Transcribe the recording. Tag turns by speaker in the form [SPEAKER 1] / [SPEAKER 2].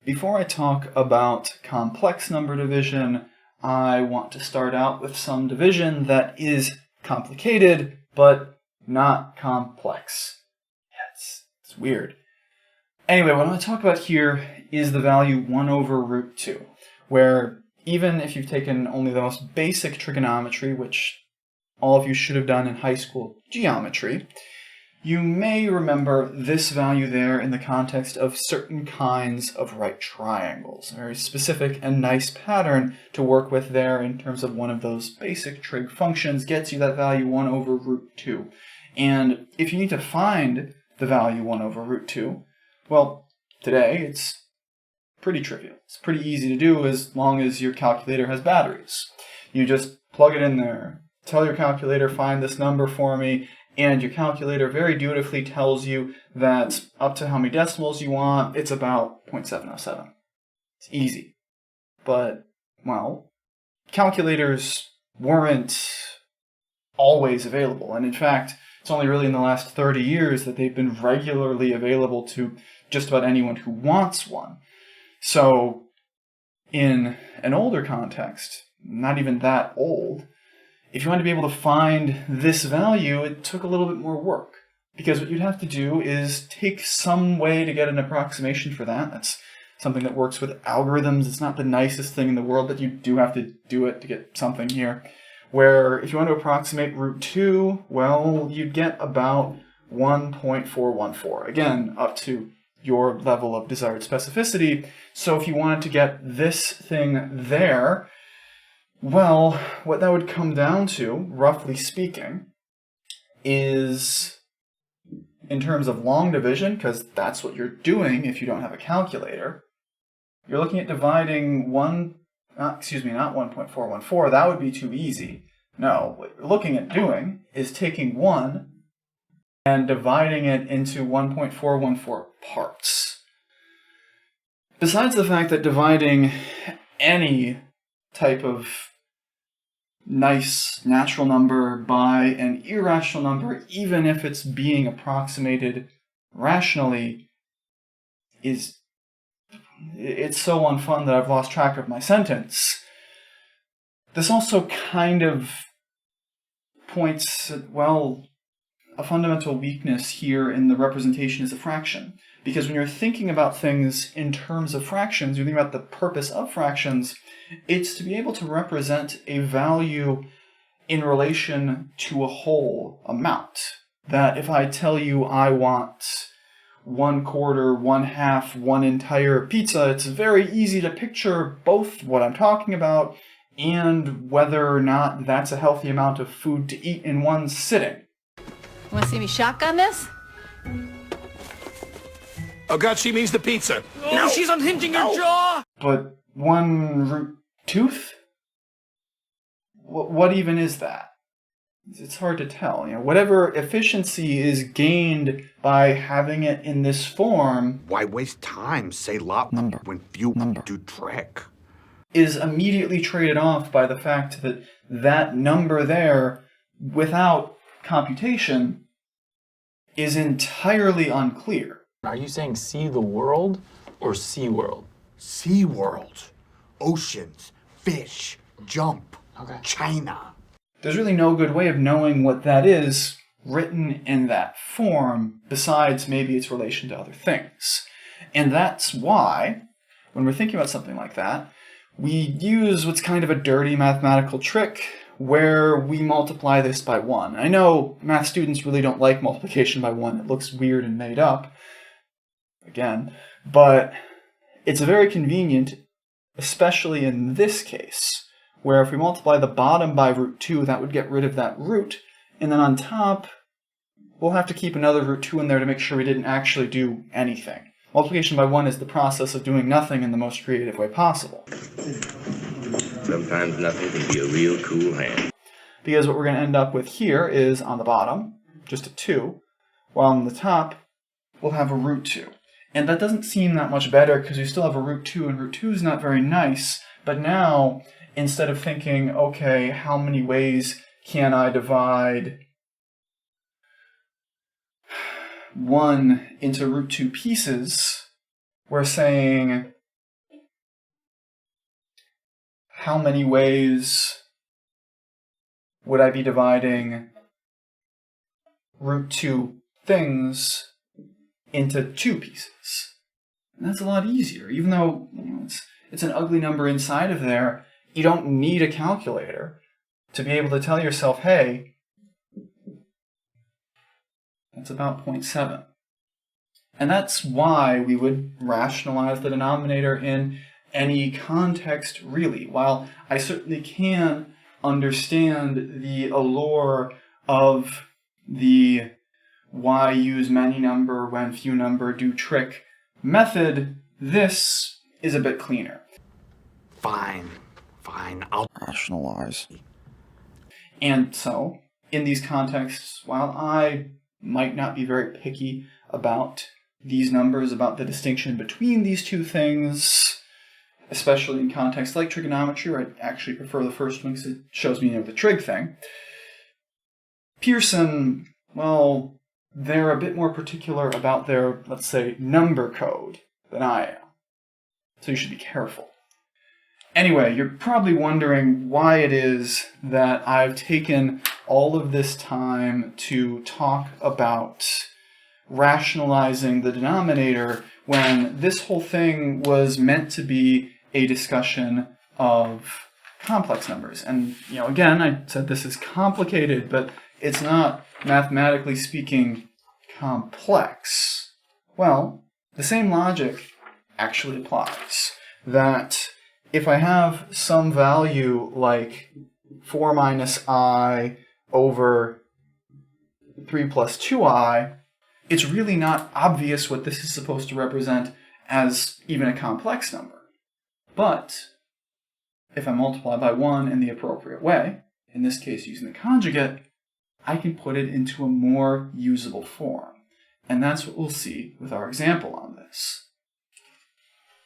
[SPEAKER 1] Before I talk about complex number division, I want to start out with some division that is complicated, but not complex. It's weird. Anyway, what I'm going to talk about here is the value 1 over root 2, where even if you've taken only the most basic trigonometry, which all of you should have done in high school geometry, you may remember this value there in the context of certain kinds of right triangles. A very specific and nice pattern to work with there in terms of one of those basic trig functions gets you that value 1 over root 2. And if you need to find the value 1 over root 2, well, today it's pretty trivial. It's pretty easy to do as long as your calculator has batteries. You just plug it in there, tell your calculator, find this number for me, and your calculator very dutifully tells you that up to how many decimals you want, it's about 0.707. It's easy. But, well, calculators weren't always available. And in fact, it's only really in the last 30 years that they've been regularly available to just about anyone who wants one. So, in an older context, not even that old, if you wanted to be able to find this value, it took a little bit more work. Because what you'd have to do is take some way to get an approximation for that. That's something that works with algorithms. It's not the nicest thing in the world, but you do have to do it to get something here. Where if you want to approximate root 2, well, you'd get about 1.414. Again, up to your level of desired specificity. So if you wanted to get this thing there, well, what that would come down to, roughly speaking, is, in terms of long division, because that's what you're doing if you don't have a calculator, you're looking at dividing not 1.414, that would be too easy. No, what you're looking at doing is taking 1 and dividing it into 1.414 parts. Besides the fact that dividing any type of nice natural number by an irrational number, even if it's being approximated rationally, it's so unfun that I've lost track of my sentence. This also kind of points at, well, a fundamental weakness here in the representation as a fraction. Because when you're thinking about things in terms of fractions, you're thinking about the purpose of fractions, it's to be able to represent a value in relation to a whole amount. That if I tell you I want 1/4, 1/2, 1 entire pizza, it's very easy to picture both what I'm talking about and whether or not that's a healthy amount of food to eat in one sitting.
[SPEAKER 2] Want to see me shotgun this?
[SPEAKER 3] Oh God, she means the pizza. No, she's unhinging her jaw!
[SPEAKER 1] But 1 root tooth? What even is that? It's hard to tell. Whatever efficiency is gained by having it in this form,
[SPEAKER 4] why waste time? Say lot number when few do trick.
[SPEAKER 1] Is immediately traded off by the fact that that number there, without computation, is entirely unclear.
[SPEAKER 5] Are you saying see the world or sea world?
[SPEAKER 4] Sea world, oceans, fish, jump,
[SPEAKER 5] Okay.
[SPEAKER 4] China.
[SPEAKER 1] There's really no good way of knowing what that is written in that form, besides maybe its relation to other things. And that's why, when we're thinking about something like that, we use what's kind of a dirty mathematical trick where we multiply this by 1. I know math students really don't like multiplication by 1. It looks weird and made up, again, but it's very convenient, especially in this case, where if we multiply the bottom by root 2, that would get rid of that root, and then on top, we'll have to keep another root 2 in there to make sure we didn't actually do anything. Multiplication by 1 is the process of doing nothing in the most creative way possible.
[SPEAKER 6] Sometimes nothing can be a real cool hand.
[SPEAKER 1] Because what we're going to end up with here is, on the bottom, just a 2, while on the top, we'll have a root 2. And that doesn't seem that much better because we still have a root 2, and root 2 is not very nice. But now, instead of thinking, okay, how many ways can I divide 1 into root 2 pieces, we're saying how many ways would I be dividing root 2 things into 2 pieces? And that's a lot easier. Even though it's an ugly number inside of there, you don't need a calculator to be able to tell yourself, hey, that's about 0.7. And that's why we would rationalize the denominator in any context, really. While I certainly can understand the allure of the why use many number when few number do trick method, this is a bit cleaner.
[SPEAKER 4] Fine, I'll
[SPEAKER 5] Rationalize.
[SPEAKER 1] And so, in these contexts, while I might not be very picky about these numbers, about the distinction between these 2 things, especially in contexts like trigonometry, where I actually prefer the first one because it shows me the trig thing, Pearson, well, they're a bit more particular about their, let's say, number code than I am. So you should be careful. Anyway, you're probably wondering why it is that I've taken all of this time to talk about rationalizing the denominator when this whole thing was meant to be a discussion of complex numbers. And, again, I said this is complicated, but it's not, mathematically speaking, complex. Well, the same logic actually applies. That if I have some value like 4 minus I over 3 plus 2i, it's really not obvious what this is supposed to represent as even a complex number. But if I multiply by 1 in the appropriate way, in this case using the conjugate, I can put it into a more usable form. And that's what we'll see with our example on this.